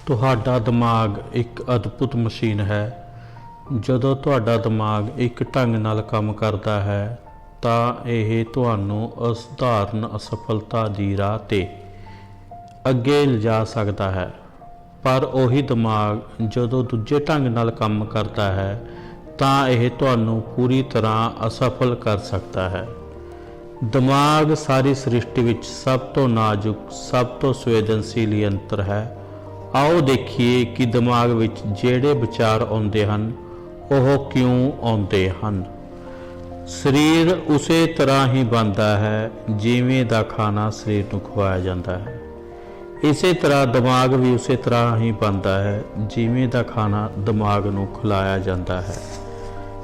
ਤੁਹਾਡਾ ਦਿਮਾਗ ਇੱਕ ਅਦਭੁਤ ਮਸ਼ੀਨ ਹੈ। ਜਦੋਂ ਤੁਹਾਡਾ ਦਿਮਾਗ ਇੱਕ ਢੰਗ ਨਾਲ ਕੰਮ ਕਰਦਾ ਹੈ ਤਾਂ ਇਹ ਤੁਹਾਨੂੰ ਅਸਧਾਰਨ ਅਸਫਲਤਾ ਦੀ ਰਾਹ 'ਤੇ ਅੱਗੇ ਲਿਜਾ ਸਕਦਾ ਹੈ। ਪਰ ਉਹੀ ਦਿਮਾਗ ਜਦੋਂ ਦੂਜੇ ਢੰਗ ਨਾਲ ਕੰਮ ਕਰਦਾ ਹੈ ਤਾਂ ਇਹ ਤੁਹਾਨੂੰ ਪੂਰੀ ਤਰ੍ਹਾਂ ਅਸਫਲ ਕਰ ਸਕਦਾ ਹੈ। ਦਿਮਾਗ ਸਾਰੀ ਸ੍ਰਿਸ਼ਟੀ ਵਿੱਚ ਸਭ ਤੋਂ ਨਾਜ਼ੁਕ, ਸਭ ਤੋਂ ਸੰਵੇਦਨਸ਼ੀਲ ਯੰਤਰ ਹੈ। ਆਓ ਦੇਖੀਏ ਕਿ ਦਿਮਾਗ ਵਿੱਚ ਜਿਹੜੇ ਵਿਚਾਰ ਆਉਂਦੇ ਹਨ ਉਹ ਕਿਉਂ ਆਉਂਦੇ ਹਨ। ਸਰੀਰ ਉਸੇ ਤਰ੍ਹਾਂ ਹੀ ਬਣਦਾ ਹੈ ਜਿਵੇਂ ਦਾ ਖਾਣਾ ਸਰੀਰ ਨੂੰ ਖਵਾਇਆ ਜਾਂਦਾ ਹੈ। ਇਸੇ ਤਰ੍ਹਾਂ ਦਿਮਾਗ ਵੀ ਉਸੇ ਤਰ੍ਹਾਂ ਹੀ ਬਣਦਾ ਹੈ ਜਿਵੇਂ ਦਾ ਖਾਣਾ ਦਿਮਾਗ ਨੂੰ ਖਿਲਾਇਆ ਜਾਂਦਾ ਹੈ।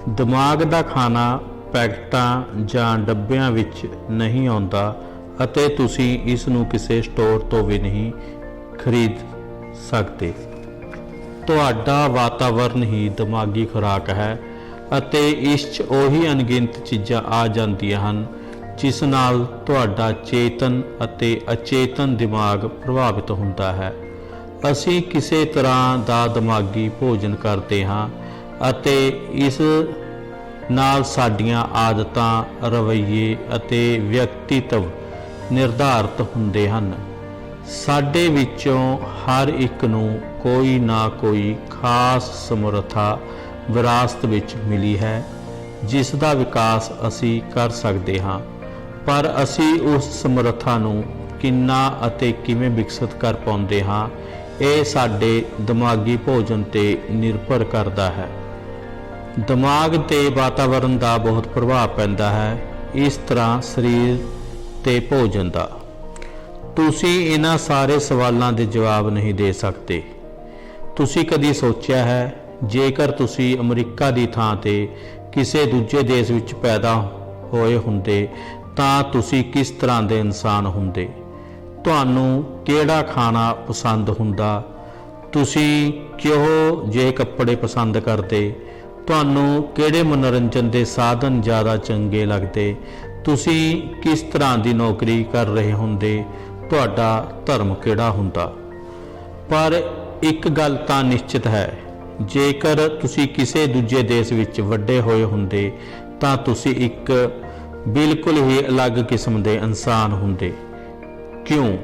ਦਿਮਾਗ ਦਾ ਖਾਣਾ ਪੈਕਟਾਂ ਜਾਂ ਡੱਬਿਆਂ ਵਿੱਚ ਨਹੀਂ ਆਉਂਦਾ ਅਤੇ ਤੁਸੀਂ ਇਸ ਨੂੰ ਕਿਸੇ ਸਟੋਰ ਤੋਂ ਵੀ ਨਹੀਂ ਖਰੀਦ ਸਕਦੇ। ਤੁਹਾਡਾ ਵਾਤਾਵਰਨ ਹੀ ਦਿਮਾਗੀ ਖੁਰਾਕ ਹੈ ਅਤੇ ਇਸ 'ਚ ਉਹੀ ਅਣਗਿਣਤ ਚੀਜ਼ਾਂ ਆ ਜਾਂਦੀਆਂ ਹਨ ਜਿਸ ਨਾਲ ਤੁਹਾਡਾ ਚੇਤਨ ਅਤੇ ਅਚੇਤਨ ਦਿਮਾਗ ਪ੍ਰਭਾਵਿਤ ਹੁੰਦਾ ਹੈ। ਅਸੀਂ ਕਿਸੇ ਤਰ੍ਹਾਂ ਦਾ ਦਿਮਾਗੀ ਭੋਜਨ ਕਰਦੇ ਹਾਂ ਅਤੇ ਇਸ ਨਾਲ ਸਾਡੀਆਂ ਆਦਤਾਂ, ਰਵੱਈਏ ਅਤੇ ਵਿਅਕਤੀਤਵ ਨਿਰਧਾਰਤ ਹੁੰਦੇ ਹਨ। ਸਾਡੇ ਵਿੱਚੋਂ ਹਰ ਇੱਕ ਨੂੰ ਕੋਈ ਨਾ ਕੋਈ ਖਾਸ ਸਮਰੱਥਾ ਵਿਰਾਸਤ ਵਿੱਚ ਮਿਲੀ ਹੈ ਜਿਸ ਦਾ ਵਿਕਾਸ ਅਸੀਂ ਕਰ ਸਕਦੇ ਹਾਂ, ਪਰ ਅਸੀਂ ਉਸ ਸਮਰੱਥਾ ਨੂੰ ਕਿੰਨਾ ਅਤੇ ਕਿਵੇਂ ਵਿਕਸਿਤ ਕਰ ਪਾਉਂਦੇ ਹਾਂ ਇਹ ਸਾਡੇ ਦਿਮਾਗੀ ਭੋਜਨ 'ਤੇ ਨਿਰਭਰ ਕਰਦਾ ਹੈ। ਦਿਮਾਗ ਤੇ ਵਾਤਾਵਰਨ ਦਾ ਬਹੁਤ ਪ੍ਰਭਾਵ ਪੈਂਦਾ ਹੈ, ਇਸ ਤਰ੍ਹਾਂ ਸਰੀਰ ਤੇ ਭੋਜਨ ਦਾ। ਤੁਸੀਂ ਇਹਨਾਂ ਸਾਰੇ ਸਵਾਲਾਂ ਦੇ ਜਵਾਬ ਨਹੀਂ ਦੇ ਸਕਦੇ। ਤੁਸੀਂ ਕਦੀ ਸੋਚਿਆ ਹੈ ਜੇਕਰ ਤੁਸੀਂ ਅਮਰੀਕਾ ਦੀ ਥਾਂ ਤੇ ਕਿਸੇ ਦੂਜੇ ਦੇਸ਼ ਵਿੱਚ ਪੈਦਾ ਹੋਏ ਹੁੰਦੇ ਤਾਂ ਤੁਸੀਂ ਕਿਸ ਤਰ੍ਹਾਂ ਦੇ ਇਨਸਾਨ ਹੁੰਦੇ? ਤੁਹਾਨੂੰ ਕਿਹੜਾ ਖਾਣਾ ਪਸੰਦ ਹੁੰਦਾ? ਤੁਸੀਂ ਕਿਹੋ ਜਿਹੇ ਕੱਪੜੇ ਪਸੰਦ ਕਰਦੇ? ਤੁਹਾਨੂੰ ਕਿਹੜੇ ਮਨੋਰੰਜਨ ਦੇ ਸਾਧਨ ਜ਼ਿਆਦਾ ਚੰਗੇ ਲੱਗਦੇ? ਤੁਸੀਂ ਕਿਸ ਤਰ੍ਹਾਂ ਦੀ ਨੌਕਰੀ ਕਰ ਰਹੇ ਹੁੰਦੇ? ਤੁਹਾਡਾ ਧਰਮ ਕਿਹੜਾ ਹੁੰਦਾ? ਪਰ ਇੱਕ ਗੱਲ ਤਾਂ ਨਿਸ਼ਚਿਤ ਹੈ, ਜੇਕਰ ਤੁਸੀਂ ਕਿਸੇ ਦੂਜੇ ਦੇਸ਼ ਵਿੱਚ ਵੱਡੇ ਹੋਏ ਹੁੰਦੇ ਤਾਂ ਤੁਸੀਂ ਇੱਕ ਬਿਲਕੁਲ ਹੀ ਅਲੱਗ ਕਿਸਮ ਦੇ ਇਨਸਾਨ ਹੁੰਦੇ। ਕਿਉਂ?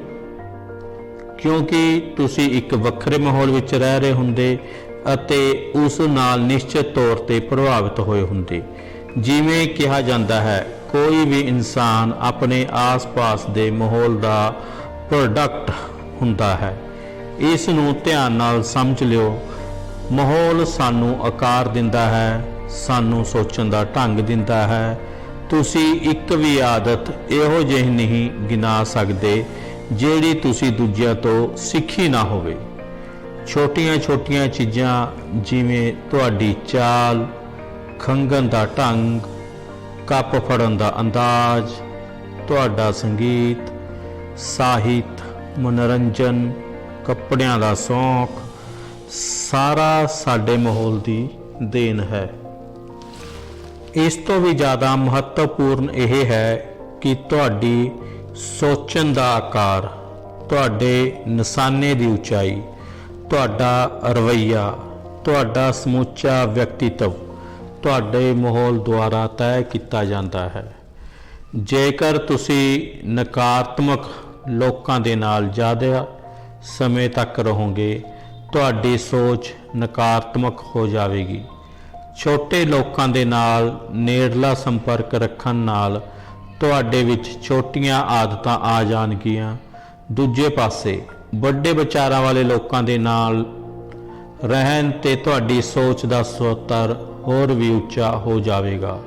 ਕਿਉਂਕਿ ਤੁਸੀਂ ਇੱਕ ਵੱਖਰੇ ਮਾਹੌਲ ਵਿੱਚ ਰਹਿ ਰਹੇ ਹੁੰਦੇ ਅਤੇ ਉਸ ਨਾਲ ਨਿਸ਼ਚਿਤ ਤੌਰ ਤੇ ਪ੍ਰਭਾਵਿਤ ਹੋਏ ਹੁੰਦੇ। ਜਿਵੇਂ ਕਿਹਾ ਜਾਂਦਾ ਹੈ, ਕੋਈ ਵੀ ਇਨਸਾਨ ਆਪਣੇ ਆਸ-ਪਾਸ ਦੇ ਮਾਹੌਲ ਦਾ ਪ੍ਰੋਡਕਟ ਹੁੰਦਾ ਹੈ। ਇਸ ਨੂੰ ਧਿਆਨ ਨਾਲ ਸਮਝ ਲਿਓ। ਮਾਹੌਲ ਸਾਨੂੰ ਆਕਾਰ ਦਿੰਦਾ ਹੈ, ਸਾਨੂੰ ਸੋਚਣ ਦਾ ਢੰਗ ਦਿੰਦਾ ਹੈ। ਤੁਸੀਂ ਇੱਕ ਵੀ ਆਦਤ ਇਹੋ ਜਿਹੀ ਨਹੀਂ ਗਿਣਾ ਸਕਦੇ ਜਿਹੜੀ ਤੁਸੀਂ ਦੂਜਿਆਂ ਤੋਂ ਸਿੱਖੀ ਨਾ ਹੋਵੇ। ਛੋਟੀਆਂ-ਛੋਟੀਆਂ ਚੀਜ਼ਾਂ ਜਿਵੇਂ ਤੁਹਾਡੀ ਚਾਲ, ਖੰਘਣ ਦਾ ਢੰਗ, ਕੱਪ ਫੜਨ ਦਾ ਅੰਦਾਜ਼, ਤੁਹਾਡਾ ਸੰਗੀਤ, ਸਾਹਿਤ, ਮਨੋਰੰਜਨ, ਕੱਪੜਿਆਂ ਦਾ ਸ਼ੌਕ, ਸਾਰਾ ਸਾਡੇ ਮਾਹੌਲ ਦੀ ਦੇਣ ਹੈ। ਇਸ ਤੋਂ ਵੀ ਜ਼ਿਆਦਾ ਮਹੱਤਵਪੂਰਨ ਇਹ ਹੈ ਕਿ ਤੁਹਾਡੀ ਸੋਚਣ ਦਾ ਆਕਾਰ, ਤੁਹਾਡੇ ਨਿਸ਼ਾਨੇ ਦੀ ਉਚਾਈ, ਤੁਹਾਡਾ ਰਵੱਈਆ, ਤੁਹਾਡਾ ਸਮੁੱਚਾ ਵਿਅਕਤੀਤਵ ਤੁਹਾਡੇ ਮਾਹੌਲ ਦੁਆਰਾ ਤੈਅ ਕੀਤਾ ਜਾਂਦਾ ਹੈ। ਜੇਕਰ ਤੁਸੀਂ ਨਕਾਰਾਤਮਕ ਲੋਕਾਂ ਦੇ ਨਾਲ ਜ਼ਿਆਦਾ ਸਮੇਂ ਤੱਕ ਰਹੋਗੇ ਤੁਹਾਡੀ ਸੋਚ ਨਕਾਰਾਤਮਕ ਹੋ ਜਾਵੇਗੀ। ਛੋਟੇ ਲੋਕਾਂ ਦੇ ਨਾਲ ਨੇੜਲਾ ਸੰਪਰਕ ਰੱਖਣ ਨਾਲ ਤੁਹਾਡੇ ਵਿੱਚ ਛੋਟੀਆਂ ਆਦਤਾਂ ਆ ਜਾਣਗੀਆਂ। ਦੂਜੇ ਪਾਸੇ ਵੱਡੇ ਵਿਚਾਰਾਂ ਵਾਲੇ ਲੋਕਾਂ ਦੇ ਨਾਲ ਰਹਿਣ ਤੇ ਤੁਹਾਡੀ ਸੋਚ ਦਾ ਸਤਰ ਹੋਰ ਵੀ ਉੱਚਾ ਹੋ ਜਾਵੇਗਾ।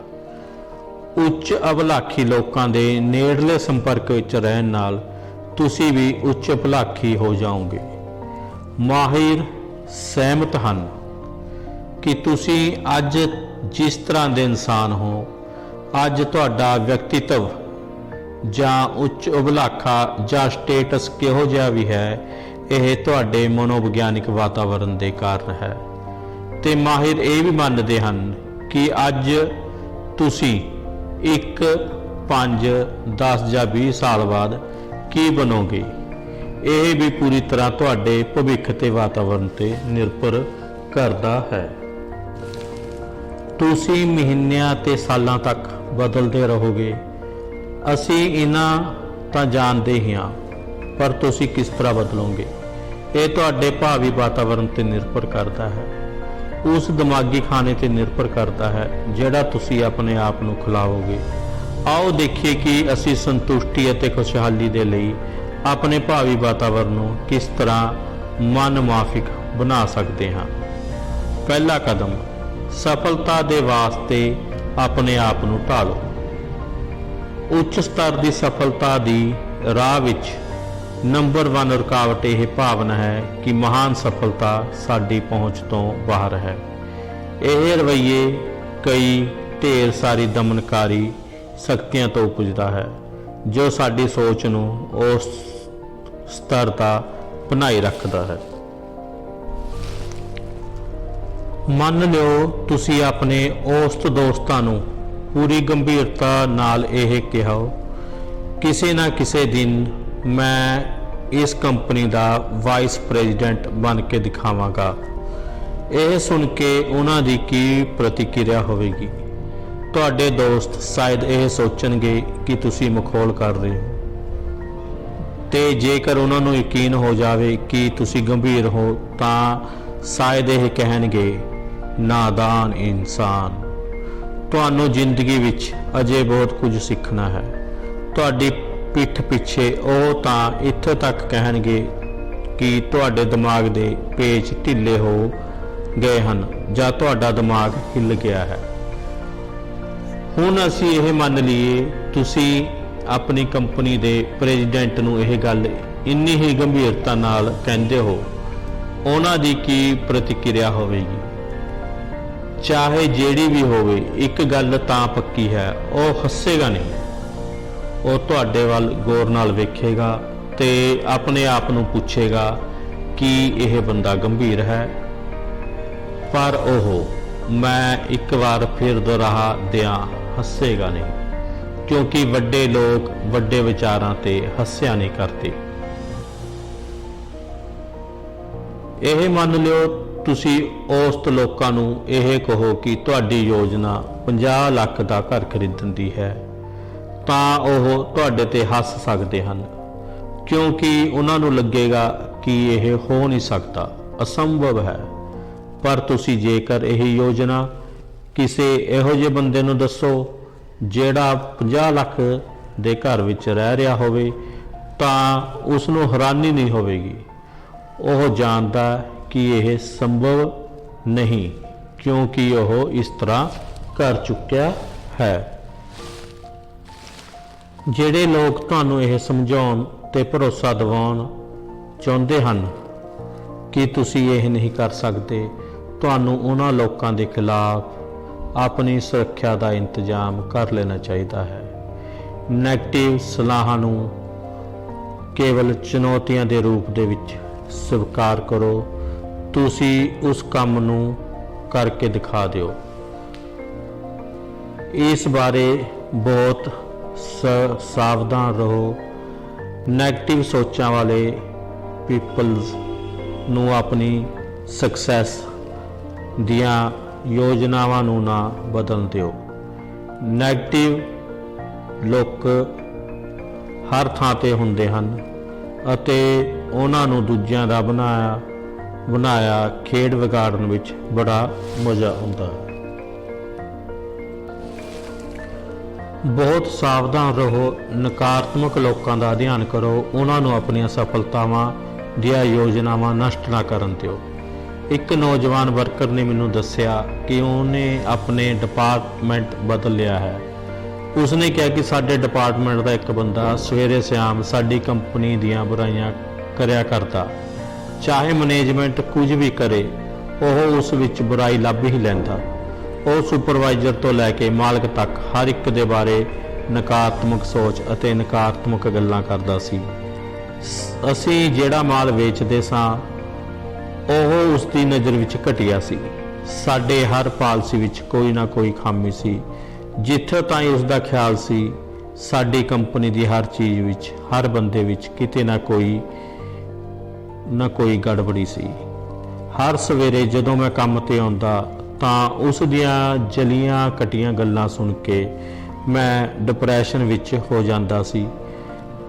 ਉੱਚ ਅਭਿਲਾਖੀ ਲੋਕਾਂ ਦੇ ਨੇੜਲੇ ਸੰਪਰਕ ਵਿੱਚ ਰਹਿਣ ਨਾਲ ਤੁਸੀਂ ਵੀ ਉੱਚ ਅਭਿਲਾਖੀ ਹੋ ਜਾਓਗੇ। ਮਾਹਿਰ ਸਹਿਮਤ ਹਨ ਕਿ ਤੁਸੀਂ ਅੱਜ ਜਿਸ ਤਰ੍ਹਾਂ ਦੇ ਇਨਸਾਨ ਹੋ, ਅੱਜ ਤੁਹਾਡਾ ਵਿਅਕਤੀਤਵ ਜਾਂ ਉੱਚ ਅਭਿਲਾਖਾ ਜਾਂ ਸਟੇਟਸ ਕਿਹੋ ਜਿਹਾ ਵੀ ਹੈ, ਇਹ ਤੁਹਾਡੇ ਮਨੋਵਿਗਿਆਨਿਕ ਵਾਤਾਵਰਨ ਦੇ ਕਾਰਨ ਹੈ। ਤੇ ਮਾਹਿਰ ਇਹ ਵੀ ਮੰਨਦੇ ਹਨ ਕਿ ਅੱਜ ਤੁਸੀਂ 1, 5, 10 ਜਾਂ 20 ਸਾਲ ਬਾਅਦ ਕੀ ਬਣੋਗੇ। ਇਹ ਵੀ ਪੂਰੀ ਤਰ੍ਹਾਂ ਤੁਹਾਡੇ ਭਵਿੱਖ ਤੇ ਵਾਤਾਵਰਣ ਤੇ ਨਿਰਭਰ ਕਰਦਾ ਹੈ। ਤੁਸੀਂ ਮਹੀਨਿਆਂ ਤੇ ਸਾਲਾਂ ਤੱਕ ਬਦਲਦੇ ਰਹੋਗੇ। ਅਸੀਂ ਇਹਨਾਂ ਤਾਂ ਜਾਣਦੇ ਹੀ ਹਾਂ, ਪਰ ਤੁਸੀਂ ਕਿਸ ਤਰ੍ਹਾਂ ਬਦਲੋਗੇ ਇਹ ਤੁਹਾਡੇ ਭਾਵੀ ਵਾਤਾਵਰਣ ਤੇ ਨਿਰਭਰ ਕਰਦਾ ਹੈ। ਉਸ ਦਿਮਾਗੀ ਖਾਣੇ ਤੇ ਨਿਰਭਰ ਕਰਦਾ ਹੈ ਜਿਹੜਾ ਤੁਸੀਂ ਆਪਣੇ ਆਪ ਨੂੰ ਖਿਲਾਓਗੇ। ਆਓ ਦੇਖੀਏ ਕਿ ਅਸੀਂ ਸੰਤੁਸ਼ਟੀ ਅਤੇ ਖੁਸ਼ਹਾਲੀ ਦੇ ਲਈ ਆਪਣੇ ਭਾਵੀ ਵਾਤਾਵਰਣ ਨੂੰ ਕਿਸ ਤਰ੍ਹਾਂ ਮਨ ਮਾਫਿਕ ਬਣਾ ਸਕਦੇ ਹਾਂ। ਪਹਿਲਾ ਕਦਮ, ਸਫਲਤਾ ਦੇ ਵਾਸਤੇ ਆਪਣੇ ਆਪ ਨੂੰ ਢਾਲੋ। ਉੱਚ ਸਤਰ ਦੀ ਸਫਲਤਾ ਦੀ ਰਾਹ ਵਿੱਚ ਨੰਬਰ 1 ਰੁਕਾਵਟ ਇਹ ਭਾਵਨਾ ਹੈ ਕਿ ਮਹਾਨ ਸਫਲਤਾ ਸਾਡੀ ਪਹੁੰਚ ਤੋਂ ਬਾਹਰ ਹੈ। ਇਹ ਰਵੱਈਏ ਕਈ ਢੇਰ ਸਾਰੀ ਦਮਨਕਾਰੀ ਸ਼ਕਤੀਆਂ ਤੋਂ ਉਪਜਦਾ ਹੈ ਜੋ ਸਾਡੀ ਸੋਚ ਨੂੰ ਉਸ ਸਤਰ ਦਾ ਬਣਾਈ ਰੱਖਦਾ ਹੈ। ਮੰਨ ਲਿਓ ਤੁਸੀਂ ਆਪਣੇ ਔਸਤ ਦੋਸਤਾਂ ਨੂੰ ਪੂਰੀ ਗੰਭੀਰਤਾ ਨਾਲ ਇਹ ਕਿਹਾ, ਕਿਸੇ ਨਾ ਕਿਸੇ ਦਿਨ ਮੈਂ ਇਸ ਕੰਪਨੀ ਦਾ ਵਾਈਸ ਪ੍ਰੈਜ਼ੀਡੈਂਟ ਬਣ ਕੇ ਦਿਖਾਵਾਂਗਾ। ਇਹ ਸੁਣ ਕੇ ਉਹਨਾਂ ਦੀ ਕੀ ਪ੍ਰਤੀਕਿਰਿਆ ਹੋਵੇਗੀ? ਤੁਹਾਡੇ ਦੋਸਤ ਸ਼ਾਇਦ ਇਹ ਸੋਚਣਗੇ ਕਿ ਤੁਸੀਂ ਮਖੌਲ ਕਰ ਰਹੇ ਹੋ, ਤੇ ਜੇਕਰ ਉਹਨਾਂ ਨੂੰ ਯਕੀਨ ਹੋ ਜਾਵੇ ਕਿ ਤੁਸੀਂ ਗੰਭੀਰ ਹੋ ਤਾਂ ਸ਼ਾਇਦ ਇਹ ਕਹਿਣਗੇ, ਨਾਦਾਨ ਇਨਸਾਨ, ਤੁਹਾਨੂੰ ਜ਼ਿੰਦਗੀ ਵਿੱਚ ਅਜੇ ਬਹੁਤ ਕੁਝ ਸਿੱਖਣਾ ਹੈ। ਤੁਹਾਡੀ ਪਿੱਠ ਪਿੱਛੇ ਉਹ ਤਾਂ ਇੱਥੇ ਤੱਕ ਕਹਿਣਗੇ ਕਿ ਤੁਹਾਡੇ ਦਿਮਾਗ ਦੇ ਪੇਚ ਢਿੱਲੇ ਹੋ ਗਏ ਹਨ ਜਾਂ ਤੁਹਾਡਾ ਦਿਮਾਗ ਹਿੱਲ ਗਿਆ ਹੈ। ਹੁਣ ਅਸੀਂ ਇਹ ਮੰਨ ਲਈਏ ਤੁਸੀਂ ਆਪਣੀ ਕੰਪਨੀ ਦੇ ਪ੍ਰੈਜ਼ੀਡੈਂਟ ਨੂੰ ਇਹ ਗੱਲ ਇੰਨੀ ਹੀ ਗੰਭੀਰਤਾ ਨਾਲ ਕਹਿੰਦੇ ਹੋ, ਉਹਨਾਂ ਦੀ ਕੀ ਪ੍ਰਤੀਕਿਰਿਆ ਹੋਵੇਗੀ? ਚਾਹੇ ਜਿਹੜੀ ਵੀ ਹੋਵੇ, ਇੱਕ ਗੱਲ ਤਾਂ ਪੱਕੀ ਹੈ, ਉਹ ਹੱਸੇਗਾ ਨਹੀਂ। ਉਹ ਤੁਹਾਡੇ ਵੱਲ ਗੌਰ ਨਾਲ ਵੇਖੇਗਾ ਤੇ ਆਪਣੇ ਆਪ ਨੂੰ ਪੁੱਛੇਗਾ ਕਿ ਇਹ ਬੰਦਾ ਗੰਭੀਰ ਹੈ। ਪਰ ਉਹ, ਮੈਂ ਇੱਕ ਵਾਰ ਫਿਰ ਦੁਹਰਾ ਦਿਆਂ, ਹੱਸੇਗਾ ਨਹੀਂ, ਕਿਉਂਕਿ ਵੱਡੇ ਲੋਕ ਵੱਡੇ ਵਿਚਾਰਾਂ ਤੇ ਹੱਸਿਆ ਨਹੀਂ ਕਰਦੇ। ਇਹ ਮੰਨ ਲਿਓ ਤੁਸੀਂ ਔਸਤ ਲੋਕਾਂ ਨੂੰ ਇਹ ਕਹੋ ਕਿ ਤੁਹਾਡੀ ਯੋਜਨਾ 50 ਲੱਖ ਦਾ ਘਰ ਖਰੀਦਣ ਦੀ ਹੈ, ਤਾਂ ਉਹ ਤੁਹਾਡੇ ਤੇ ਹੱਸ ਸਕਦੇ ਹਨ, ਕਿਉਂਕਿ ਉਹਨਾਂ ਨੂੰ ਲੱਗੇਗਾ ਕਿ ਇਹ ਹੋ ਨਹੀਂ ਸਕਦਾ, ਅਸੰਭਵ ਹੈ। ਪਰ ਤੁਸੀਂ ਜੇਕਰ ਇਹ ਯੋਜਨਾ ਕਿਸੇ ਇਹੋ ਜਿਹੇ ਬੰਦੇ ਨੂੰ ਦੱਸੋ ਜਿਹੜਾ 50 ਲੱਖ ਦੇ ਘਰ ਵਿੱਚ ਰਹਿ ਰਿਹਾ ਹੋਵੇ, ਤਾਂ ਉਸ ਨੂੰ ਹੈਰਾਨੀ ਨਹੀਂ ਹੋਵੇਗੀ। ਉਹ ਜਾਣਦਾ ਕਿ ਇਹ ਸੰਭਵ ਨਹੀਂ, ਕਿਉਂਕਿ ਉਹ ਇਸ ਤਰ੍ਹਾਂ ਕਰ ਚੁੱਕਿਆ ਹੈ। ਜਿਹੜੇ ਲੋਕ ਤੁਹਾਨੂੰ ਇਹ ਸਮਝਾਉਣ ਤੇ ਭਰੋਸਾ ਦਿਵਾਉਣ ਚਾਹੁੰਦੇ ਹਨ ਕਿ ਤੁਸੀਂ ਇਹ ਨਹੀਂ ਕਰ ਸਕਦੇ, ਤੁਹਾਨੂੰ ਉਹਨਾਂ ਲੋਕਾਂ ਦੇ ਖਿਲਾਫ ਆਪਣੀ ਸੁਰੱਖਿਆ ਦਾ ਇੰਤਜ਼ਾਮ ਕਰ ਲੈਣਾ ਚਾਹੀਦਾ ਹੈ। ਨੈਗੇਟਿਵ ਸਲਾਹਾਂ ਨੂੰ ਕੇਵਲ ਚੁਣੌਤੀਆਂ ਦੇ ਰੂਪ ਦੇ ਵਿੱਚ ਸਵੀਕਾਰ ਕਰੋ। ਤੁਸੀਂ ਉਸ ਕੰਮ ਨੂੰ ਕਰਕੇ ਦਿਖਾ ਦਿਓ। ਇਸ ਬਾਰੇ ਬਹੁਤ ਸਾਵਧਾਨ ਰਹੋ। ਨੈਗੇਟਿਵ ਸੋਚਾਂ ਵਾਲੇ ਪੀਪਲਸ ਨੂੰ ਆਪਣੀ ਸਕਸੈਸ ਦੀਆਂ ਯੋਜਨਾਵਾਂ ਨੂੰ ਨਾ ਬਦਲਣ ਦਿਓ। ਨੈਗੇਟਿਵ ਲੋਕ ਹਰ ਥਾਂ ਤੇ ਹੁੰਦੇ ਹਨ ਅਤੇ ਉਹਨਾਂ ਨੂੰ ਦੂਜਿਆਂ ਦਾ ਬਣਾਇਆ ਖੇਡ ਵਿਗਾੜਨ ਵਿੱਚ ਬੜਾ ਮਜ਼ਾ ਆਉਂਦਾ ਹੈ। ਬਹੁਤ ਸਾਵਧਾਨ ਰਹੋ। ਨਕਾਰਾਤਮਕ ਲੋਕਾਂ ਦਾ ਅਧਿਐਨ ਕਰੋ, ਉਹਨਾਂ ਨੂੰ ਆਪਣੀਆਂ ਸਫਲਤਾਵਾਂ ਦੀਆਂ ਯੋਜਨਾਵਾਂ ਨਸ਼ਟ ਨਾ ਕਰਨ ਦਿਓ। ਇੱਕ ਨੌਜਵਾਨ ਵਰਕਰ ਨੇ ਮੈਨੂੰ ਦੱਸਿਆ ਕਿ ਉਹਨੇ ਆਪਣੇ ਡਿਪਾਰਟਮੈਂਟ ਬਦਲ ਲਿਆ ਹੈ। ਉਸਨੇ ਕਿਹਾ ਕਿ ਸਾਡੇ ਡਿਪਾਰਟਮੈਂਟ ਦਾ ਇੱਕ ਬੰਦਾ ਸਵੇਰੇ ਸ਼ਾਮ ਸਾਡੀ ਕੰਪਨੀ ਦੀਆਂ ਬੁਰਾਈਆਂ ਕਰਿਆ ਕਰਦਾ। ਚਾਹੇ ਮੈਨੇਜਮੈਂਟ ਕੁਝ ਵੀ ਕਰੇ, ਉਹ ਉਸ ਵਿੱਚ ਬੁਰਾਈ ਲੱਭ ਹੀ ਲੈਂਦਾ। ਉਹ ਸੁਪਰਵਾਈਜ਼ਰ ਤੋਂ ਲੈ ਕੇ ਮਾਲਕ ਤੱਕ ਹਰ ਇੱਕ ਦੇ ਬਾਰੇ ਨਕਾਰਾਤਮਕ ਸੋਚ ਅਤੇ ਨਕਾਰਾਤਮਕ ਗੱਲਾਂ ਕਰਦਾ ਸੀ। ਅਸੀਂ ਜਿਹੜਾ ਮਾਲ ਵੇਚਦੇ ਸਾਂ ਉਹ ਉਸ ਦੀ ਨਜ਼ਰ ਵਿੱਚ ਘਟੀਆ ਸੀ। ਸਾਡੇ ਹਰ ਪਾਲਿਸੀ ਵਿੱਚ ਕੋਈ ਨਾ ਕੋਈ ਖਾਮੀ ਸੀ। ਜਿੱਥੇ ਤਾਈਂ ਉਸ ਦਾ ਖਿਆਲ ਸੀ, ਸਾਡੀ ਕੰਪਨੀ ਦੀ ਹਰ ਚੀਜ਼ ਵਿੱਚ, ਹਰ ਬੰਦੇ ਵਿੱਚ ਕਿਤੇ ਨਾ ਕੋਈ ਨਾ ਕੋਈ ਗੜਬੜੀ ਸੀ। ਹਰ ਸਵੇਰੇ ਜਦੋਂ ਮੈਂ ਕੰਮ ਤੇ ਆਉਂਦਾ ਤਾਂ ਉਸ ਦੀਆਂ ਜਲੀਆਂ ਕਟੀਆਂ ਗੱਲਾਂ ਸੁਣ ਕੇ ਮੈਂ ਡਿਪਰੈਸ਼ਨ ਵਿੱਚ ਹੋ ਜਾਂਦਾ ਸੀ